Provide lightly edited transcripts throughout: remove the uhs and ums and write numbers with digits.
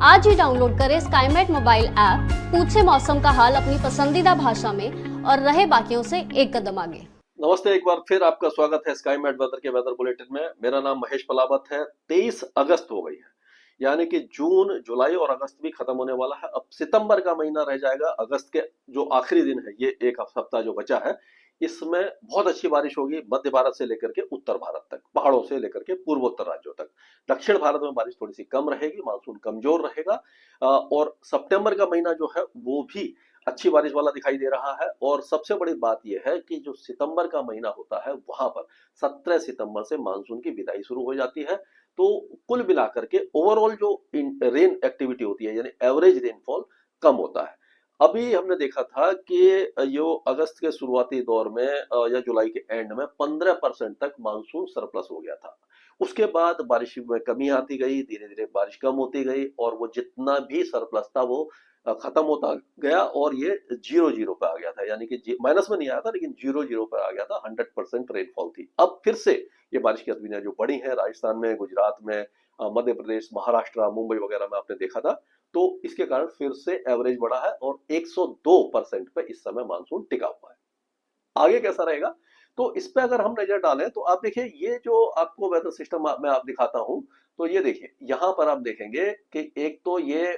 आज ही डाउनलोड करें Skymet mobile app, पूछे मौसम का हाल अपनी पसंदीदा भाषा में और रहे बाकियों से एक कदम आगे। नमस्ते, एक बार फिर आपका स्वागत है स्काईमेट वेदर के वेदर बुलेटिन में। मेरा नाम महेश पलावत है। 23 अगस्त हो गई है, यानी कि जून, जुलाई और अगस्त भी खत्म होने वाला है। अब सितंबर का महीना रह जाएगा। अगस्त के जो आखिरी दिन है, ये एक हफ्ता जो बचा है, इसमें बहुत अच्छी बारिश होगी मध्य भारत से लेकर के उत्तर भारत तक, पहाड़ों से लेकर के पूर्वोत्तर राज्यों तक। दक्षिण भारत में बारिश थोड़ी सी कम रहेगी, मानसून कमजोर रहेगा। और सितंबर का महीना जो है वो भी अच्छी बारिश वाला दिखाई दे रहा है। और सबसे बड़ी बात यह है कि जो सितंबर का महीना होता है, वहां पर 17 सितंबर से मानसून की विदाई शुरू हो जाती है। तो कुल मिलाकर के ओवरऑल जो रेन एक्टिविटी होती है, यानी एवरेज रेनफॉल कम होता है। अभी हमने देखा था कि यो अगस्त के शुरुआती दौर में या जुलाई के एंड में 15% तक मानसून सरप्लस हो गया था। उसके बाद बारिश में कमी आती गई, धीरे धीरे बारिश कम होती गई और वो जितना भी सरप्लस था वो खत्म होता गया और ये जीरो जीरो पे आ गया था। यानी कि माइनस में नहीं आया था, लेकिन जीरो जीरो पे आ गया था। 100% रेनफॉल थी। अब फिर से ये बारिश की गतिविधियां जो बढ़ी हैं राजस्थान में, गुजरात में, मध्य प्रदेश, महाराष्ट्र, मुंबई वगैरह में आपने देखा था। तो इसके कारण फिर से एवरेज बढ़ा है और 102% पे इस समय मानसून टिका हुआ है। आगे कैसा रहेगा, तो इस पे अगर हम नजर डालें तो आप देखिए, ये जो आपको वेदर सिस्टम मैं आप दिखाता हूं, तो ये देखिए यहां पर आप देखेंगे कि एक तो ये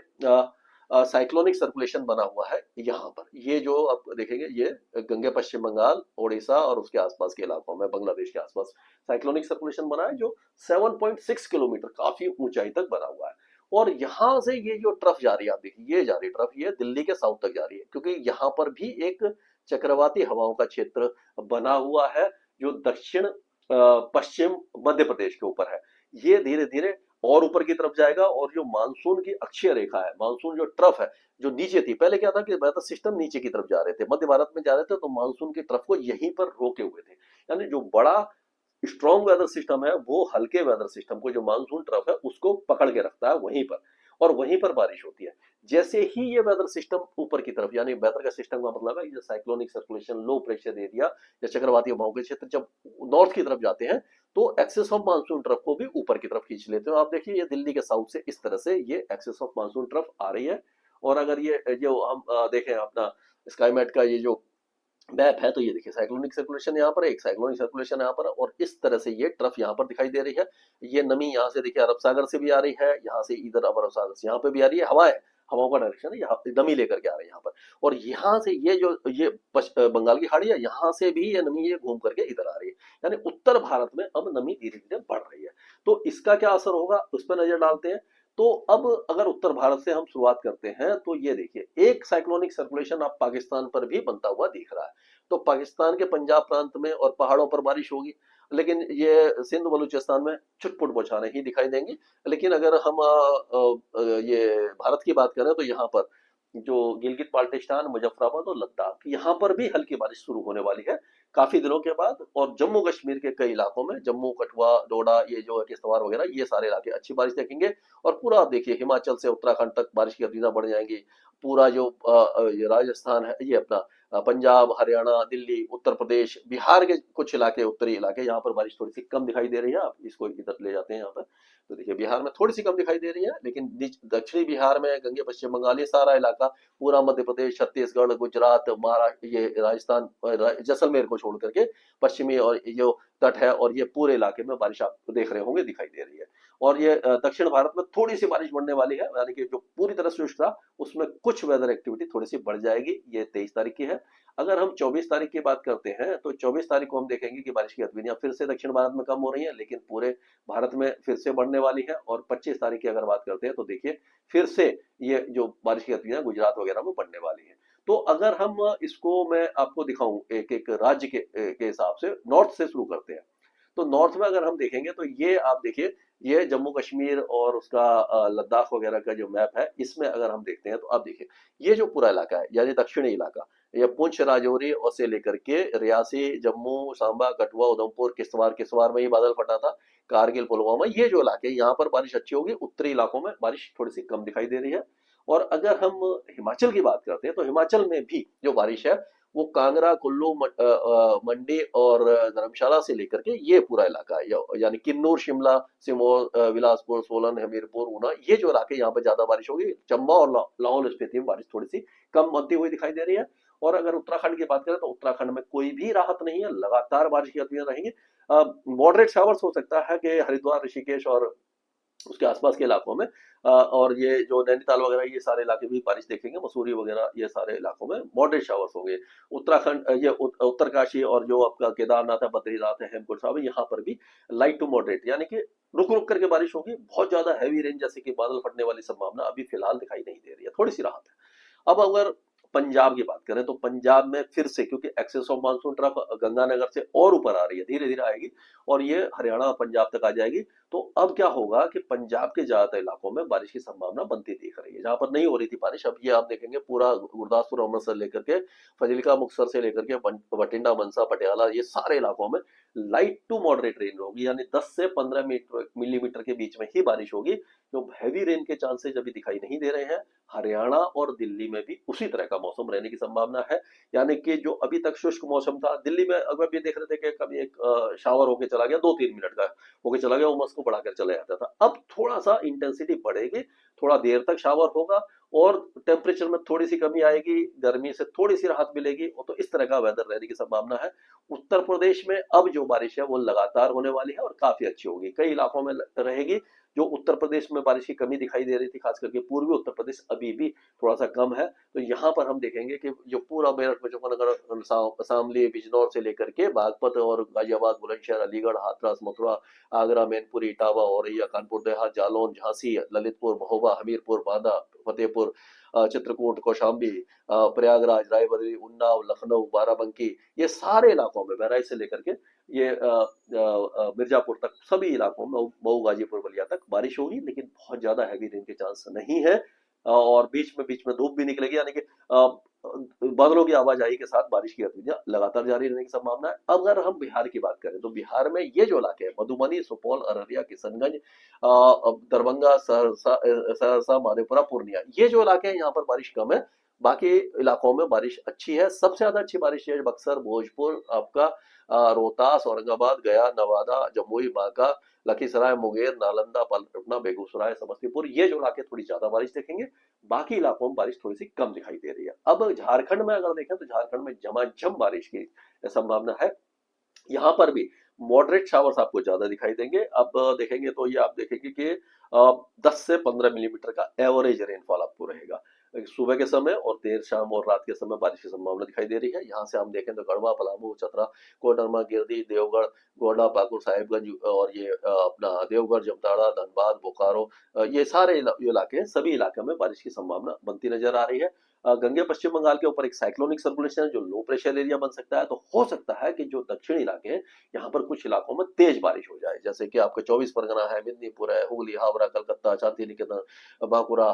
साइक्लोनिक सर्कुलेशन बना हुआ है। यहाँ पर ये जो आप देखेंगे, ये गंगे पश्चिम बंगाल, ओडिशा और उसके आसपास के इलाकों में, बांग्लादेश के आसपास साइक्लोनिक सर्कुलेशन बना है, जो 7.6 किलोमीटर काफी ऊंचाई तक बना हुआ है। और यहां से ये जो ट्रफ जा रही है, आप देखिए ये जा रही ट्रफ, ये दिल्ली के साउथ तक जा रही है, क्योंकि यहाँ पर भी एक चक्रवाती हवाओं का क्षेत्र बना हुआ है जो दक्षिण पश्चिम मध्य प्रदेश के ऊपर है। ये धीरे धीरे और ऊपर की तरफ जाएगा और जो मानसून की अक्षीय रेखा है, मानसून जो ट्रफ है, जो नीचे थी, पहले क्या था कि वेदर सिस्टम नीचे की तरफ जा रहे थे, मध्य भारत में जा रहे थे, तो मानसून की ट्रफ को यहीं पर रोके हुए थे। यानी जो बड़ा स्ट्रॉन्ग वेदर सिस्टम है, वो हल्के वेदर सिस्टम को, जो मानसून ट्रफ है, उसको पकड़ के रखता है वहीं पर, और वहीं पर बारिश होती है। जैसे ही ये वेदर सिस्टम ऊपर की तरफ, यानी वेदर का सिस्टम का मतलब है ये cyclonic circulation, low pressure area या चक्रवाती हवाओं के क्षेत्र जब नॉर्थ की तरफ जाते हैं, तो एक्सेस ऑफ मानसून ट्रफ को भी ऊपर की तरफ खींच लेते हो। आप देखिए ये दिल्ली के साउथ से इस तरह से ये एक्सेस ऑफ मानसून ट्रफ आ रही है। और अगर ये जो हम देखें अपना स्काईमेट का ये जो मैप है, तो ये देखिए साइक्लोनिक सर्कुलेशन यहाँ पर है, एक साइक्लोनिक सर्कुलेशन यहाँ पर है, और इस तरह से ये ट्रफ यहाँ पर दिखाई दे रही है। ये नमी यहाँ से देखिए अरब सागर से भी आ रही है, यहाँ से इधर अरब सागर से यहाँ पे भी आ रही है। हवा है, हवाओं का डायरेक्शन है, यहाँ नमी लेकर के आ रही है यहाँ पर। और यहाँ से ये जो ये बंगाल की खाड़ी है, यहाँ से भी ये नमी ये घूम करके इधर आ रही है। यानी उत्तर भारत में अब नमी धीरे धीरे बढ़ रही है। तो इसका क्या असर होगा, उस पर नजर डालते हैं। तो अब अगर उत्तर भारत से हम शुरुआत करते हैं, तो ये देखिए एक साइक्लोनिक सर्कुलेशन अब पाकिस्तान पर भी बनता हुआ दिख रहा है। तो पाकिस्तान के पंजाब प्रांत में और पहाड़ों पर बारिश होगी, लेकिन ये सिंध बलूचिस्तान में छुटपुट बौछारें ही दिखाई देंगी। लेकिन अगर हम ये भारत की बात करें, तो यहाँ पर जो गिलगित बाल्टिस्तान, मुजफ्फराबाद और लद्दाख, यहाँ पर भी हल्की बारिश शुरू होने वाली है काफी दिनों के बाद। और जम्मू कश्मीर के कई इलाकों में, जम्मू, कठुआ, डोडा, ये जो किश्तवाड़ वगैरह, ये सारे इलाके अच्छी बारिश देखेंगे। और पूरा आप देखिए हिमाचल से उत्तराखंड तक बारिश की गतिविधियां बढ़ जाएंगी। पूरा जो ये राजस्थान है, ये अपना पंजाब, हरियाणा, दिल्ली, उत्तर प्रदेश, बिहार के कुछ इलाके, उत्तरी इलाके, यहाँ पर बारिश थोड़ी सी कम दिखाई दे रही है। आप इसको इधर ले जाते हैं यहाँ पर, तो देखिए बिहार में थोड़ी सी कम दिखाई दे रही है, लेकिन दक्षिणी बिहार में, गंगे पश्चिम बंगाल, ये सारा इलाका, पूरा मध्य प्रदेश, छत्तीसगढ़, गुजरात, महाराष्ट्र, ये राजस्थान, जैसलमेर को छोड़ करके पश्चिमी और जो तट है, और ये पूरे इलाके में बारिश आप देख रहे होंगे दिखाई दे रही है। और ये दक्षिण भारत में थोड़ी सी बारिश बढ़ने वाली है, यानी कि जो पूरी तरह शुष्क था उसमें कुछ वेदर एक्टिविटी थोड़ी सी बढ़ जाएगी। ये 23 तारीख की है। अगर हम 24 तारीख की बात करते हैं, तो 24 तारीख को हम देखेंगे कि बारिश की गतिविधियां फिर से दक्षिण भारत में कम हो रही है, लेकिन पूरे भारत में फिर से बढ़ने वाली है। और 25 तारीख की अगर बात करते हैं, तो देखिए फिर से ये जो बारिश की गतिविधियां गुजरात वगैरह में बढ़ने वाली है। तो अगर हम इसको मैं आपको दिखाऊं एक एक राज्य के हिसाब से, नॉर्थ से शुरू करते हैं। तो नॉर्थ में अगर हम देखेंगे, तो ये आप देखिए, ये जम्मू कश्मीर और उसका लद्दाख वगैरह का जो मैप है, इसमें अगर हम देखते हैं, तो आप देखिए ये जो पूरा इलाका है, यानी दक्षिणी इलाका, ये पुंछ, राजौरी और से लेकर के रियासी, जम्मू, सांबा, कठुआ, उधमपुर, किश्तवाड़, किश्तवाड़ में ही बादल फटा था, कारगिल, पुलवामा, ये जो इलाके, यहाँ पर बारिश अच्छी होगी। उत्तरी इलाकों में बारिश थोड़ी सी कम दिखाई दे रही है। और अगर हम हिमाचल की बात करते हैं, तो हिमाचल में भी जो बारिश है वो कांगड़ा, कुल्लू, मंडी और धर्मशाला से लेकर के ये पूरा इलाका है, यानी किन्नौर, शिमला, सिरमौर, बिलासपुर, सोलन, हमीरपुर, ऊना, ये जो इलाके यहाँ पर ज्यादा बारिश होगी। चंबा और लाहौल स्पीति में बारिश थोड़ी सी कम बनती हुई दिखाई दे रही है। और अगर उत्तराखंड की बात करें तो उत्तराखंड में कोई भी राहत नहीं है, लगातार बारिश की गतिविधियां रहेंगी। मॉडरेट शावर्स हो सकता है कि हरिद्वार, ऋषिकेश और उसके आसपास के इलाकों में, और ये जो नैनीताल वगैरह ये सारे इलाके भी बारिश देखेंगे, मसूरी वगैरह ये सारे इलाकों में मॉडरेट शावर्स होंगे। उत्तराखंड, ये उत्तरकाशी और जो आपका केदारनाथ है, बद्रीनाथ है, हेमकुंड साहिब है, यहाँ पर भी लाइट टू मॉडरेट यानी कि रुक रुक करके बारिश होगी। बहुत ज्यादा हैवी रेन जैसे कि बादल फटने वाली संभावना अभी फिलहाल दिखाई नहीं दे रही है, थोड़ी सी राहत है। अब अगर पंजाब की बात करें तो पंजाब में फिर से, क्योंकि excess of monsoon trough Ganganagar से और ऊपर आ रही है, धीरे धीरे आएगी और ये हरियाणा और पंजाब तक आ जाएगी। तो अब क्या होगा कि पंजाब के ज्यादातर इलाकों में बारिश की संभावना बनती दिख रही है। जहां पर नहीं हो रही थी बारिश, अब ये आप देखेंगे पूरा गुरदासपुर, अमृतसर लेकर के फजिल्का, मुक्तसर से लेकर के बठिंडा, मनसा, पटियाला, ये सारे इलाकों में लाइट टू मॉडरेट रेन होगी, यानी 10 से 15 मिलीमीटर के बीच में ही बारिश होगी। जो हैवी रेन के चांसेस अभी दिखाई नहीं दे रहे हैं। हरियाणा और दिल्ली में भी उसी तरह का मौसम रहने की संभावना है, यानी कि जो अभी तक शुष्क मौसम था, दिल्ली में अगर भी देख रहे थे कि कभी एक शावर होके चला गया, 2-3 मिनट का होके चला गया, उमस को बढ़ाकर चला जाता था। अब थोड़ा सा इंटेंसिटी बढ़ेगी, थोड़ा देर तक शावर होगा और टेम्परेचर में थोड़ी सी कमी आएगी, गर्मी से थोड़ी सी राहत मिलेगी, और तो इस तरह का वेदर रहने की संभावना है। उत्तर प्रदेश में अब जो बारिश है वो लगातार होने वाली है और काफी अच्छी होगी, कई इलाकों में रहेगी। जो उत्तर प्रदेश में बारिश की कमी दिखाई दे रही थी, खास करके पूर्वी उत्तर प्रदेश, अभी भी थोड़ा सा कम है। तो यहाँ पर हम देखेंगे कि जो पूरा मेरठ, मुजफ्फरनगर, शामली, बिजनौर से लेकर के बागपत और गाजियाबाद, बुलंदशहर, अलीगढ़, हाथरस, मथुरा, आगरा, मैनपुरी, इटावा, औरैया, कानपुर देहात, जालौन, झांसी, ललितपुर, महोबा, हमीरपुर, बांदा, फतेहपुर, चित्रकूट, कौशाम्बी, प्रयागराज, रायबरेली, उन्नाव, लखनऊ, बाराबंकी, ये सारे इलाकों में, बहराइच से लेकर के ये मिर्जापुर तक, सभी इलाकों में, मऊ, गाजीपुर, बलिया तक बारिश होगी, लेकिन बहुत ज्यादा हैवी रेन के चांस नहीं है। और बीच में धूप भी निकलेगी, यानी कि बादलों की आवाजाही के साथ बारिश की गतिविधियां लगातार जारी रहने की संभावना है। अगर हम बिहार की बात करें तो बिहार में ये जो इलाके हैं, मधुबनी, सुपौल, अररिया, किशनगंज, दरभंगा, सहरसा, मधेपुरा, पूर्णिया, ये जो इलाके हैं यहाँ पर बारिश कम है। बाकी इलाकों में बारिश अच्छी है। सबसे ज्यादा अच्छी बारिश है बक्सर, भोजपुर, आपका रोहतास, औरंगाबाद, गया, नवादा, जमुई, बांका, लखीसराय, मुंगेर, नालंदा, पटना, बेगूसराय, समस्तीपुर, ये जो इलाके थोड़ी ज्यादा बारिश देखेंगे। बाकी इलाकों में बारिश थोड़ी सी कम दिखाई दे रही है। अब झारखंड में अगर देखें तो झारखंड में झमाझम बारिश की संभावना है। यहाँ पर भी मॉडरेट शावर्स आपको ज्यादा दिखाई देंगे। अब देखेंगे तो ये आप देखेंगे कि 10 से 15 मिलीमीटर का एवरेज रेनफॉल आपको रहेगा सुबह के समय, और देर शाम और रात के समय बारिश की संभावना दिखाई दे रही है। यहाँ से हम देखें तो गढ़वा, पलामू, चतरा, कोडरमा, गिरिडीह, देवगढ़, गोंडा, पाकुड़, साहिबगंज, और ये अपना देवगढ़, जमताड़ा, धनबाद, बोकारो, ये सारे इलाके हैं, सभी इलाके में बारिश की संभावना बनती नजर आ रही है। गंगे पश्चिम बंगाल के ऊपर एक साइक्लोनिक सर्कुलेशन है जो लो प्रेशर एरिया बन सकता है, तो हो सकता है कि जो दक्षिणी इलाके हैं यहाँ पर कुछ इलाकों में तेज बारिश हो जाए, जैसे कि आपका 24 परगना है, मेदिनीपुर है, हुगली, हावड़ा, कलकत्ता, शांति निकेतन, बांकुड़ा,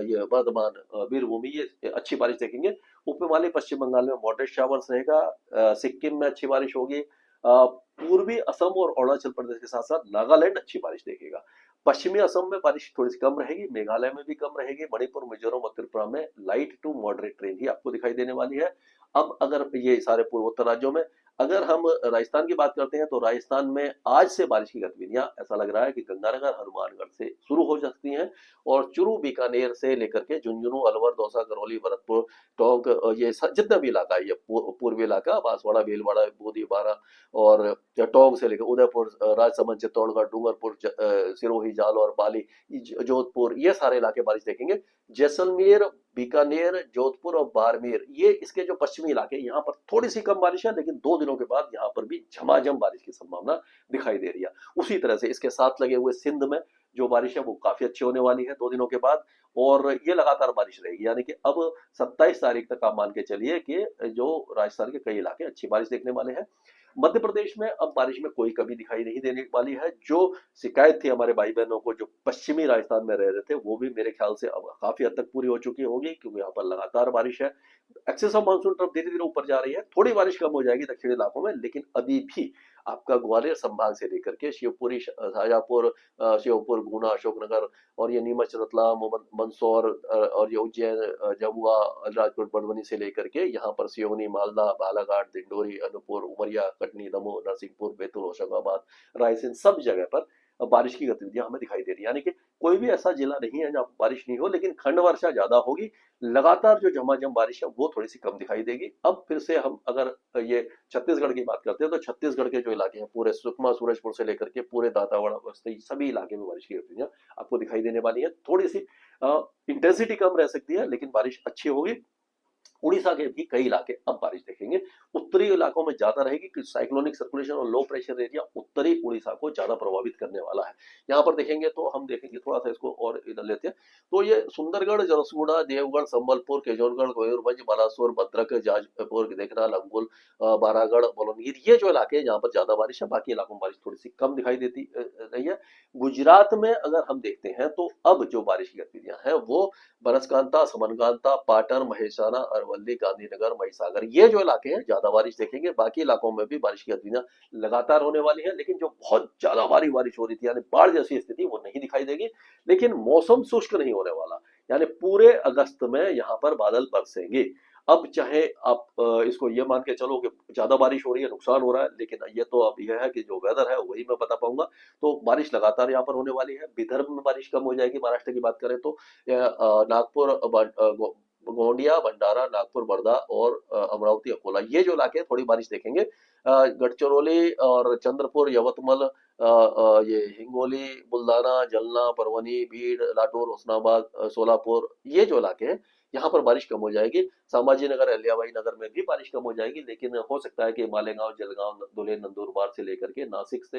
ये बर्धमान, वीरभूमि, ये अच्छी बारिश देखेंगे। उप हिमालय पश्चिम बंगाल में मॉडरेट शावर्स रहेगा। सिक्किम में अच्छी बारिश होगी। पूर्वी असम और अरुणाचल प्रदेश के साथ साथ नागालैंड अच्छी बारिश देखेगा। पश्चिमी असम में बारिश थोड़ी सी कम रहेगी, मेघालय में भी कम रहेगी, मणिपुर, मिजोरम और त्रिपुरा में लाइट टू मॉडरेट रेन ही आपको दिखाई देने वाली है। अब अगर ये सारे पूर्वोत्तर राज्यों में, अगर हम राजस्थान की बात करते हैं तो राजस्थान में आज से बारिश की गतिविधियां, ऐसा लग रहा है कि गंगानगर, हनुमानगढ़ से शुरू हो सकती हैं, और चूरू, बीकानेर से लेकर के झुंझुनू, अलवर, दौसा, करौली, भरतपुर, टोंक, ये जितना भी इलाका है, ये पूर्वी इलाका, बांसवाड़ा, भीलवाड़ा, बूंदी, बारा, और टोंक से लेकर उदयपुर, राजसमंद, चित्तौड़गढ़, डूंगरपुर, सिरोही, जालौर, पाली, जोधपुर, ये सारे इलाके बारिश देखेंगे। जैसलमेर, बीकानेर, जोधपुर और बाड़मेर, ये इसके जो पश्चिमी इलाके, यहाँ पर थोड़ी सी कम बारिश है, लेकिन 2 दिनों के बाद यहाँ पर भी झमाझम बारिश की संभावना दिखाई दे रही है। उसी तरह से इसके साथ लगे हुए सिंध में जो बारिश है वो काफी अच्छी होने वाली है 2 दिनों के बाद, और ये लगातार बारिश रहेगी, यानी कि अब 27 तारीख तक आप मान के चलिए कि जो राजस्थान के कई इलाके अच्छी बारिश देखने वाले हैं। मध्य प्रदेश में अब बारिश में कोई कमी दिखाई नहीं देने वाली है। जो शिकायत थी हमारे भाई बहनों को जो पश्चिमी राजस्थान में रह रहे थे, वो भी मेरे ख्याल से अब काफी हद तक पूरी हो चुकी होगी, क्योंकि यहाँ पर लगातार बारिश है। एक्सेस ऑफ मानसून तरफ धीरे धीरे ऊपर जा रही है, थोड़ी बारिश कम हो जाएगी दक्षिणी इलाकों में, लेकिन अभी भी आपका ग्वालियर संभाग से लेकर के शिवपुरी, शाजापुर, श्योपुर, गुना, अशोकनगर और ये नीमच, रतलाम, मंदसौर और ये उज्जैन, झाबुआ, अलीराजपुर, बड़वानी से लेकर के यहाँ पर सिवनी, मालदा, बालाघाट, दिंडोरी, अनूपपुर, उमरिया, कटनी, दमोह, नरसिंहपुर, बैतूल, होशंगाबाद, रायसेन, सब जगह पर बारिश की गतिविधियां हमें दिखाई दे रही है। यानी कि कोई भी ऐसा जिला नहीं है जहाँ बारिश नहीं हो, लेकिन खंड वर्षा ज्यादा होगी। लगातार जो झमाझम बारिश है वो थोड़ी सी कम दिखाई देगी। अब फिर से हम अगर ये छत्तीसगढ़ की बात करते हैं तो छत्तीसगढ़ के जो इलाके हैं पूरे सुकमा, सूरजपुर से लेकर के पूरे दांतावाड़ा, बस्ती, सभी इलाके में बारिश की गतिविधियां आपको दिखाई देने वाली है। थोड़ी सी इंटेंसिटी कम रह सकती है लेकिन बारिश अच्छी होगी। उड़ीसा के भी कई इलाके अब बारिश देखेंगे। उत्तरी इलाकों में ज्यादा रहेगी कि साइक्लोनिक सर्कुलेशन और लो प्रेशर एरिया उत्तरी उड़ीसा को ज्यादा प्रभावित करने वाला है। यहाँ पर देखेंगे तो हम देखेंगे थोड़ा सा इसको और इधर लेते हैं तो ये सुंदरगढ़, जरसुगुड़ा, देवगढ़, संबलपुर, केजोरगढ़, गोयूरभंज, बालासोर, भद्रक, जाजपुर, देखना, लंगोल, बारागढ़, बोलनगीर, ये जो इलाके हैं जहाँ पर ज्यादा बारिश है, बाकी इलाकों में बारिश थोड़ी सी कम दिखाई देती रही है। गुजरात में अगर हम देखते हैं तो अब जो बारिश की गतिविधियां हैं वो बनसकांता, समनकांता, पाटन, महेसाना, अरवल्ली, गांधीनगर, महिसागर, ये जो इलाके हैं ज्यादा बारिश देखेंगे। बाकी इलाकों में भी बारिश की गतिविधियां लगातार होने वाली है, लेकिन जो बहुत ज्यादा भारी बारिश हो रही थी यानी बाढ़ जैसी स्थिति वो नहीं दिखाई देगी। लेकिन मौसम शुष्क नहीं होने वाला, यानी पूरे अगस्त में यहाँ पर बादल बरसेंगे। अब चाहे आप इसको ये मान के चलो कि ज्यादा बारिश हो रही है, नुकसान हो रहा है, लेकिन ये तो अब यह है कि जो वेदर है वही मैं बता पाऊंगा। तो बारिश लगातार यहाँ पर होने वाली है। विदर्भ में बारिश कम हो जाएगी। महाराष्ट्र की बात करें तो नागपुर, गोंडिया, भंडारा, नागपुर, वर्धा और अमरावती, अकोला, ये जो इलाके हैं थोड़ी बारिश देखेंगे। गढ़चिरौली और चंद्रपुर, यवतमल, ये हिंगोली, बुल्डाना, जलना, परवनी, भीड़, लातूर, होशंगाबाद, सोलापुर, ये जो इलाके हैं यहाँ पर बारिश कम हो जाएगी। संभाजी नगर, अहिल्याबाई नगर में भी बारिश कम हो जाएगी, लेकिन हो सकता है कि मालेगांव, जलगांव, धुले, नंदुरबार से लेकर के नासिक से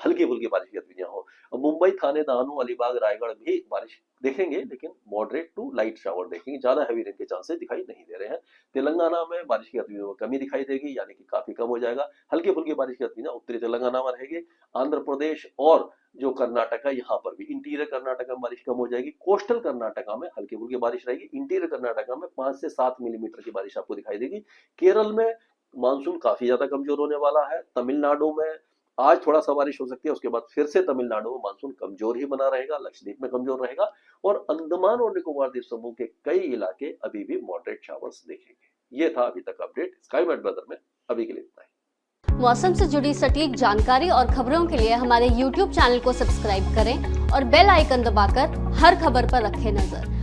हल्की फुल्की बारिश की गतिविधियां हो। मुंबई, थाने, दाहनू, अलीबाग, रायगढ़ भी बारिश देखेंगे, लेकिन मॉडरेट टू लाइट शावर देखेंगे, ज्यादा हैवी रेन के चांसेस दिखाई नहीं दे रहे हैं। तेलंगाना में बारिश की गतिविधियों में कमी दिखाई देगी, यानी कि काफी कम हो जाएगा। हल्की फुल्की बारिश की गतिविधियां उत्तरी तेलंगाना में रहेगी। आंध्र प्रदेश और जो कर्नाटक है यहाँ पर भी, इंटीरियर कर्नाटक में बारिश कम हो जाएगी। कोस्टल कर्नाटका में हल्की फुल्की बारिश रहेगी। इंटीरियर कर्नाटका में 5 से 7 मिलीमीटर की बारिश आपको दिखाई देगी। केरल में मानसून काफी ज्यादा कमजोर होने वाला है। तमिलनाडु में आज थोड़ा सा बारिश हो सकती है, उसके बाद फिर से तमिलनाडु में मानसून कमजोर ही बना रहेगा। लक्षद्वीप में कमजोर रहेगा और अंडमान और निकोबार द्वीप समूह के कई इलाके अभी भी मॉडरेट शावर्स देखेंगे। ये था अभी तक अपडेट स्काईमेट वेदर में। अभी के लिए इतना ही। मौसम से जुड़ी सटीक जानकारी और खबरों के लिए हमारे YouTube चैनल को सब्सक्राइब करें और बेल आइकन दबाकर हर खबर पर रखें नजर।